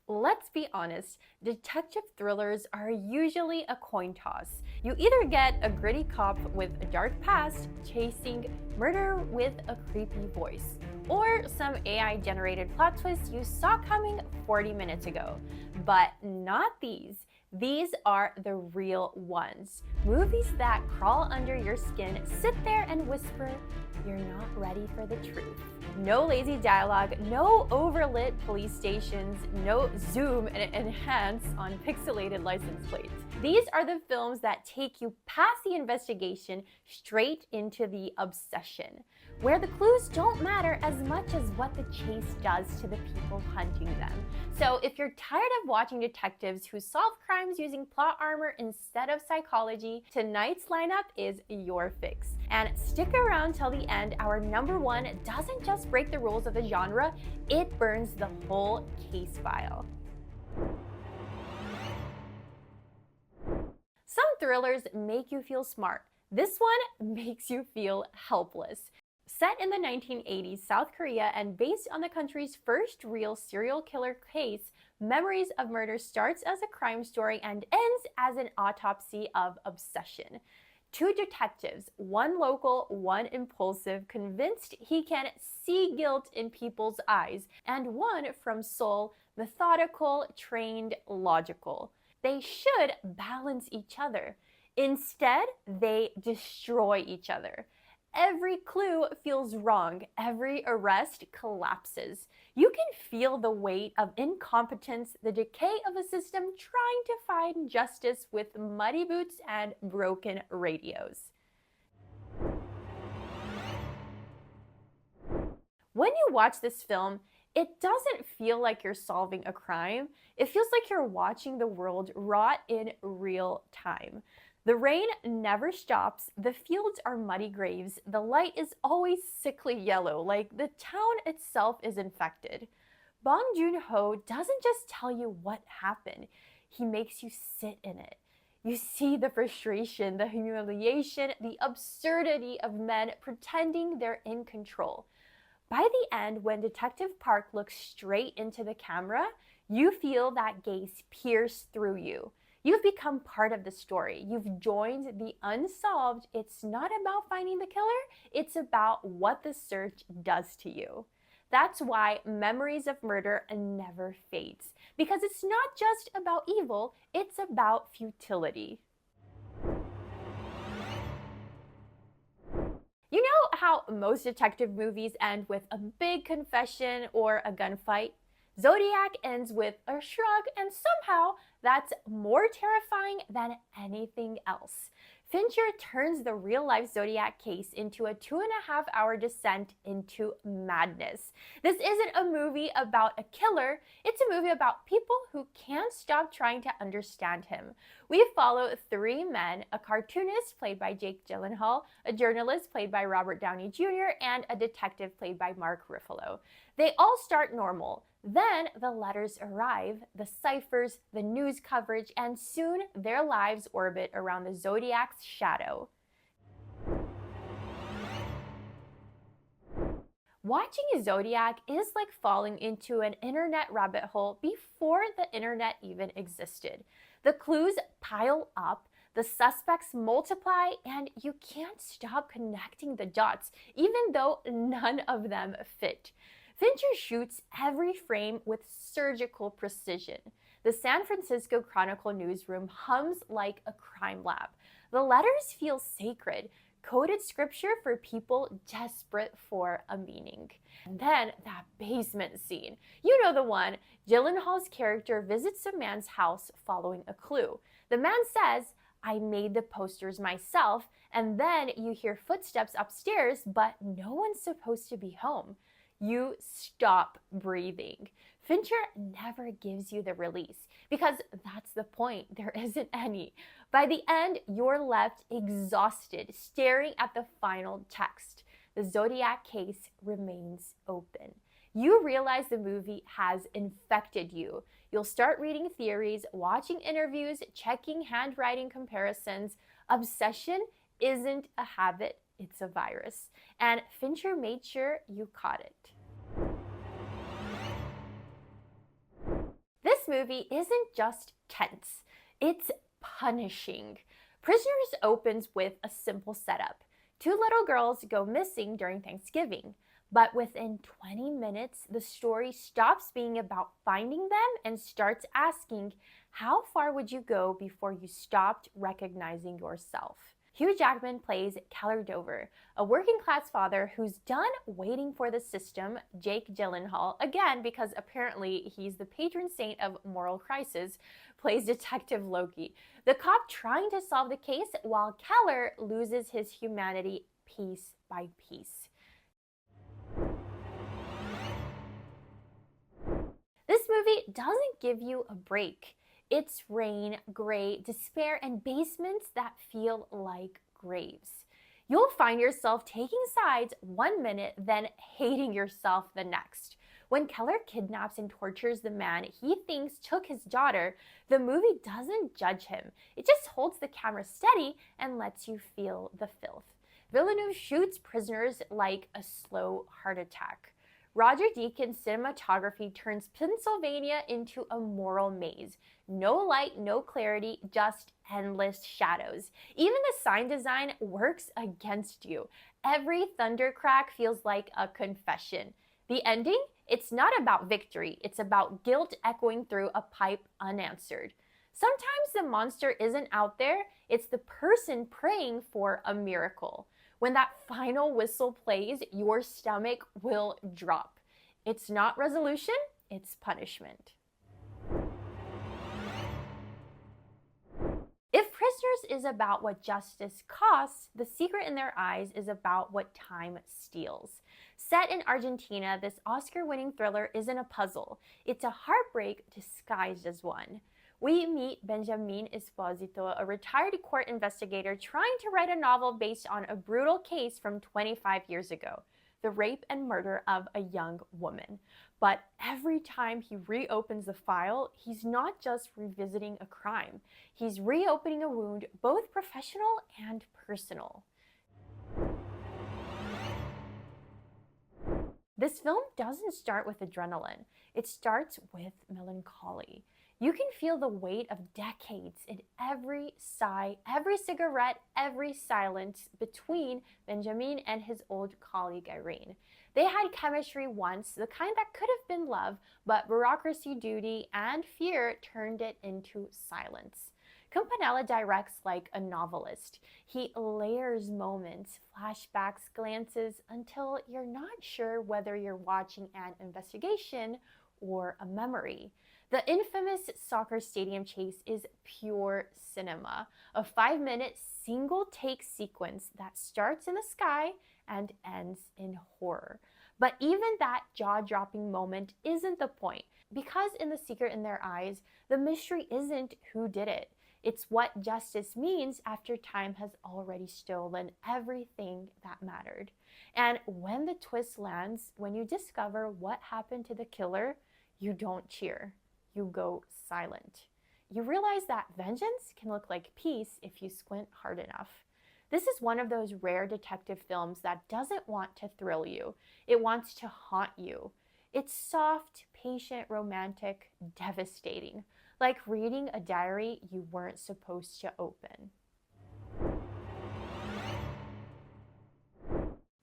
Let's be honest, detective thrillers are usually a coin toss. You either get a gritty cop with a dark past chasing murder with a creepy voice, or some AI generated plot twist you saw coming 40 minutes ago. But not these. These are the real ones. Movies that crawl under your skin, sit there and whisper, "You're not ready for the truth." No lazy dialogue, no overlit police stations, no zoom and enhance on pixelated license plates. These are the films that take you past the investigation straight into the obsession, where the clues don't matter as much as what the chase does to the people hunting them. So if you're tired of watching detectives who solve crimes using plot armor instead of psychology, tonight's lineup is your fix. And stick around till the end. Our number one doesn't just break the rules of the genre, it burns the whole case file. Some thrillers make you feel smart. This one makes you feel helpless. Set in the 1980s South Korea and based on the country's first real serial killer case, Memories of Murder starts as a crime story and ends as an autopsy of obsession. Two detectives, one local, one impulsive, convinced he can see guilt in people's eyes, and one from Seoul, methodical, trained, logical. They should balance each other. Instead, they destroy each other. Every clue feels wrong. Every arrest collapses. You can feel the weight of incompetence, the decay of a system trying to find justice with muddy boots and broken radios. When you watch this film, it doesn't feel like you're solving a crime. It feels like you're watching the world rot in real time. The rain never stops, the fields are muddy graves, the light is always sickly yellow, like the town itself is infected. Bong Joon-ho doesn't just tell you what happened, he makes you sit in it. You see the frustration, the humiliation, the absurdity of men pretending they're in control. By the end, when Detective Park looks straight into the camera, you feel that gaze pierce through you. You've become part of the story. You've joined the unsolved. It's not about finding the killer, it's about what the search does to you. That's why Memories of Murder never fades, because it's not just about evil, it's about futility. You know how most detective movies end with a big confession or a gunfight? Zodiac ends with a shrug, and somehow that's more terrifying than anything else. Fincher turns the real-life Zodiac case into a 2.5-hour descent into madness. This isn't a movie about a killer, it's a movie about people who can't stop trying to understand him. We follow three men, a cartoonist played by Jake Gyllenhaal, a journalist played by Robert Downey Jr., and a detective played by Mark Ruffalo. They all start normal. Then the letters arrive, the ciphers, the news coverage, and soon their lives orbit around the Zodiac's shadow. Watching Zodiac is like falling into an internet rabbit hole before the internet even existed. The clues pile up, the suspects multiply, and you can't stop connecting the dots, even though none of them fit. Fincher shoots every frame with surgical precision. The San Francisco Chronicle newsroom hums like a crime lab. The letters feel sacred, coded scripture for people desperate for a meaning. And then that basement scene. You know the one. Gyllenhaal's character visits a man's house following a clue. The man says, "I made the posters myself," and then you hear footsteps upstairs, but no one's supposed to be home. You stop breathing. Fincher never gives you the release, because that's the point, there isn't any. By the end, you're left exhausted, staring at the final text. The Zodiac case remains open. You realize the movie has infected you. You'll start reading theories, watching interviews, checking handwriting comparisons. Obsession isn't a habit, it's a virus. And Fincher made sure you caught it. This movie isn't just tense, it's punishing. Prisoners opens with a simple setup. Two little girls go missing during Thanksgiving. But within 20 minutes, the story stops being about finding them and starts asking, how far would you go before you stopped recognizing yourself? Hugh Jackman plays Keller Dover, a working class father who's done waiting for the system. Jake Gyllenhaal, again because apparently he's the patron saint of moral crisis, plays Detective Loki, the cop trying to solve the case while Keller loses his humanity piece by piece. This movie doesn't give you a break. It's rain, gray, despair, and basements that feel like graves. You'll find yourself taking sides one minute, then hating yourself the next. When Keller kidnaps and tortures the man he thinks took his daughter, the movie doesn't judge him. It just holds the camera steady and lets you feel the filth. Villeneuve shoots prisoners like a slow heart attack. Roger Deakins' cinematography turns Pennsylvania into a moral maze. No light, no clarity, just endless shadows. Even the sign design works against you. Every thundercrack feels like a confession. The ending? It's not about victory. It's about guilt echoing through a pipe unanswered. Sometimes the monster isn't out there. It's the person praying for a miracle. When that final whistle plays, your stomach will drop. It's not resolution, it's punishment. If Prisoners is about what justice costs, The Secret in Their Eyes is about what time steals. Set in Argentina, this Oscar-winning thriller isn't a puzzle. It's a heartbreak disguised as one. We meet Benjamin Esposito, a retired court investigator trying to write a novel based on a brutal case from 25 years ago, the rape and murder of a young woman. But every time he reopens the file, he's not just revisiting a crime. He's reopening a wound, both professional and personal. This film doesn't start with adrenaline. It starts with melancholy. You can feel the weight of decades in every sigh, every cigarette, every silence between Benjamin and his old colleague Irene. They had chemistry once, the kind that could have been love, but bureaucracy, duty, and fear turned it into silence. Campanella directs like a novelist. He layers moments, flashbacks, glances, until you're not sure whether you're watching an investigation or a memory. The infamous soccer stadium chase is pure cinema, a 5-minute single-take sequence that starts in the sky and ends in horror. But even that jaw-dropping moment isn't the point, because in The Secret in Their Eyes, the mystery isn't who did it. It's what justice means after time has already stolen everything that mattered. And when the twist lands, when you discover what happened to the killer, you don't cheer. You go silent. You realize that vengeance can look like peace if you squint hard enough. This is one of those rare detective films that doesn't want to thrill you. It wants to haunt you. It's soft, patient, romantic, devastating, like reading a diary you weren't supposed to open.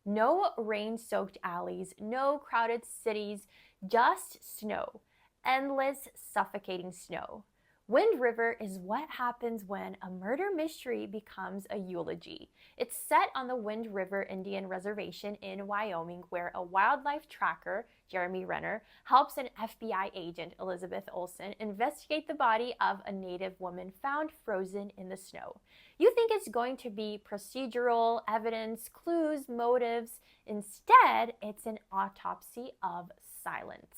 No rain-soaked alleys, no crowded cities, just snow. Endless, suffocating snow. Wind River is what happens when a murder mystery becomes a eulogy. It's set on the Wind River Indian Reservation in Wyoming, where a wildlife tracker, Jeremy Renner, helps an FBI agent, Elizabeth Olsen, investigate the body of a Native woman found frozen in the snow. You think it's going to be procedural, evidence, clues, motives. Instead, it's an autopsy of silence.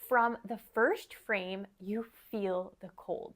From the first frame, you feel the cold.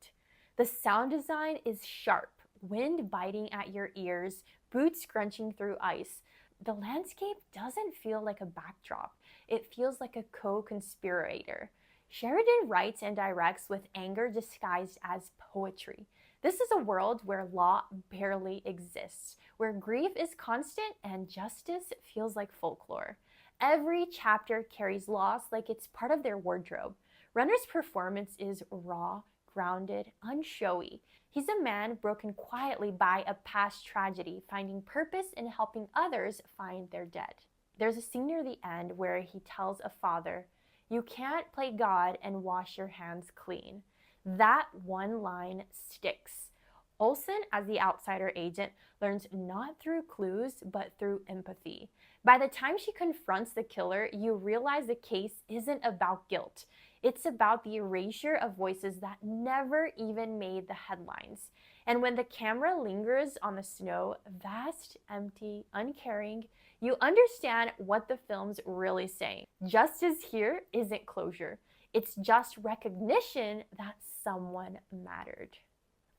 The sound design is sharp, wind biting at your ears, boots crunching through ice. The landscape doesn't feel like a backdrop. It feels like a co-conspirator. Sheridan writes and directs with anger disguised as poetry. This is a world where law barely exists, where grief is constant and justice feels like folklore. Every chapter carries loss like it's part of their wardrobe. Renner's performance is raw, grounded, unshowy. He's a man broken quietly by a past tragedy, finding purpose in helping others find their dead. There's a scene near the end where he tells a father, "You can't play God and wash your hands clean." That one line sticks. Olsen, as the outsider agent, learns not through clues, but through empathy. By the time she confronts the killer, you realize the case isn't about guilt. It's about the erasure of voices that never even made the headlines. And when the camera lingers on the snow, vast, empty, uncaring, you understand what the film's really saying. Justice here isn't closure. It's just recognition that someone mattered.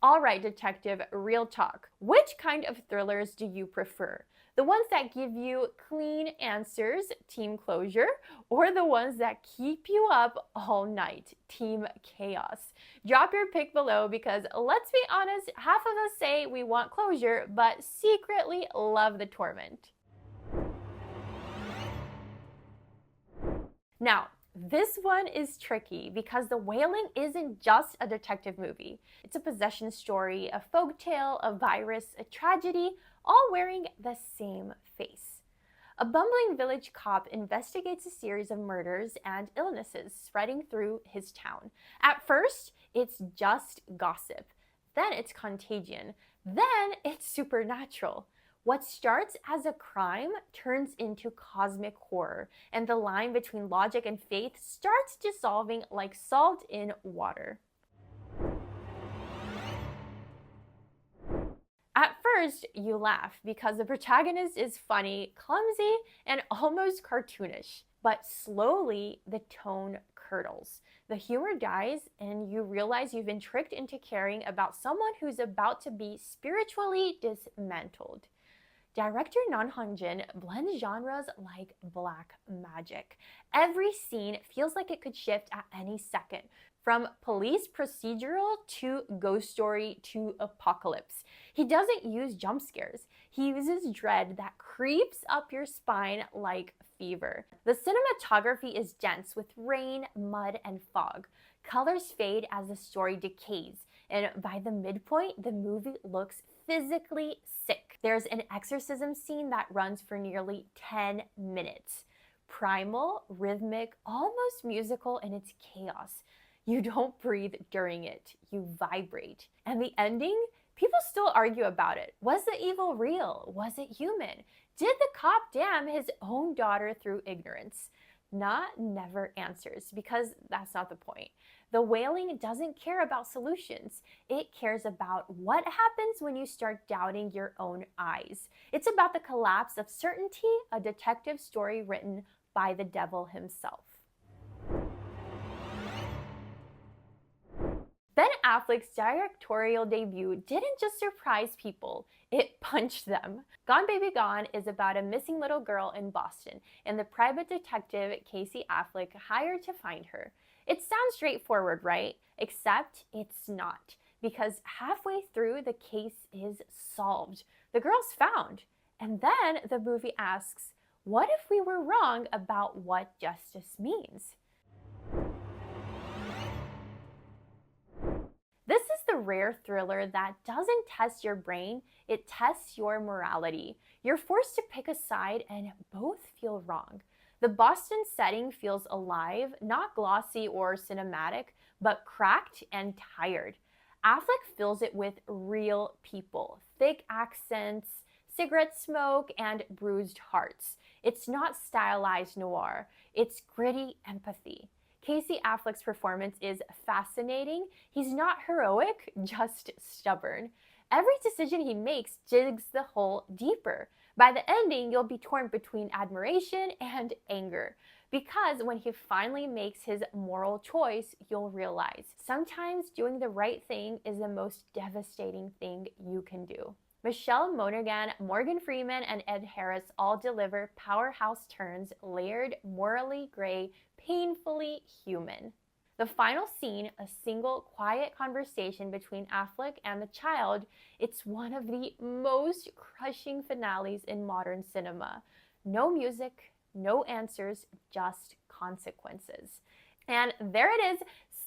All right, detective, real talk. Which kind of thrillers do you prefer? The ones that give you clean answers, team closure, or the ones that keep you up all night, team chaos? Drop your pick below because let's be honest, half of us say we want closure, but secretly love the torment. Now, this one is tricky because The Wailing isn't just a detective movie. It's a possession story, a folktale, a virus, a tragedy, all wearing the same face. A bumbling village cop investigates a series of murders and illnesses spreading through his town. At first, it's just gossip. Then it's contagion. Then it's supernatural. What starts as a crime turns into cosmic horror, and the line between logic and faith starts dissolving like salt in water. At first, you laugh because the protagonist is funny, clumsy, and almost cartoonish. But slowly, the tone curdles. The humor dies, and you realize you've been tricked into caring about someone who's about to be spiritually dismantled. Director Non Hong-jin blends genres like black magic. Every scene feels like it could shift at any second, from police procedural to ghost story to apocalypse. He doesn't use jump scares. He uses dread that creeps up your spine like fever. The cinematography is dense with rain, mud, and fog. Colors fade as the story decays, and by the midpoint, the movie looks physically sick. There's an exorcism scene that runs for nearly 10 minutes. Primal, rhythmic, almost musical in its chaos. You don't breathe during it, you vibrate. And the ending? People still argue about it. Was the evil real? Was it human? Did the cop damn his own daughter through ignorance? Not never answers, because that's not the point. The Wailing doesn't care about solutions. It cares about what happens when you start doubting your own eyes. It's about the collapse of certainty, a detective story written by the devil himself. Ben Affleck's directorial debut didn't just surprise people, it punched them. Gone Baby Gone is about a missing little girl in Boston and the private detective Casey Affleck hired to find her. It sounds straightforward, right? Except it's not, because halfway through the case is solved. The girl's found. And then the movie asks, what if we were wrong about what justice means? This is the rare thriller that doesn't test your brain, it tests your morality. You're forced to pick a side and both feel wrong. The Boston setting feels alive, not glossy or cinematic, but cracked and tired. Affleck fills it with real people, thick accents, cigarette smoke, and bruised hearts. It's not stylized noir, it's gritty empathy. Casey Affleck's performance is fascinating. He's not heroic, just stubborn. Every decision he makes digs the hole deeper. By the ending, you'll be torn between admiration and anger. Because when he finally makes his moral choice, you'll realize sometimes doing the right thing is the most devastating thing you can do. Michelle Monaghan, Morgan Freeman, and Ed Harris all deliver powerhouse turns, layered, morally gray, painfully human. The final scene, a single quiet conversation between Affleck and the child, it's one of the most crushing finales in modern cinema. No music, no answers, just consequences. And there it is,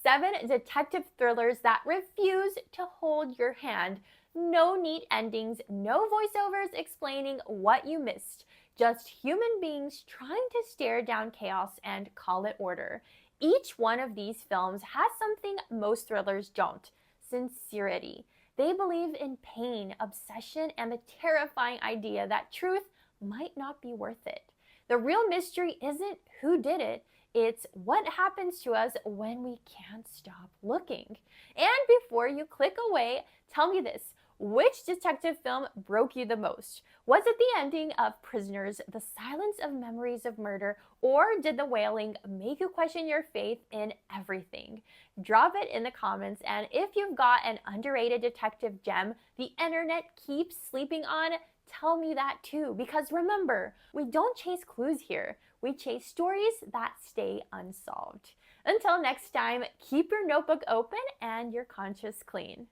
7 detective thrillers that refuse to hold your hand. No neat endings, no voiceovers explaining what you missed. Just human beings trying to stare down chaos and call it order. Each one of these films has something most thrillers don't: sincerity. They believe in pain, obsession, and the terrifying idea that truth might not be worth it. The real mystery isn't who did it, it's what happens to us when we can't stop looking. And before you click away, tell me this: which detective film broke you the most? Was it the ending of Prisoners, the silence of memories of murder, or did the wailing make you question your faith in everything? Drop it in the comments, and if you've got an underrated detective gem the internet keeps sleeping on, tell me that too. Because remember, we don't chase clues here, we chase stories that stay unsolved. Until next time, keep your notebook open and your conscience clean.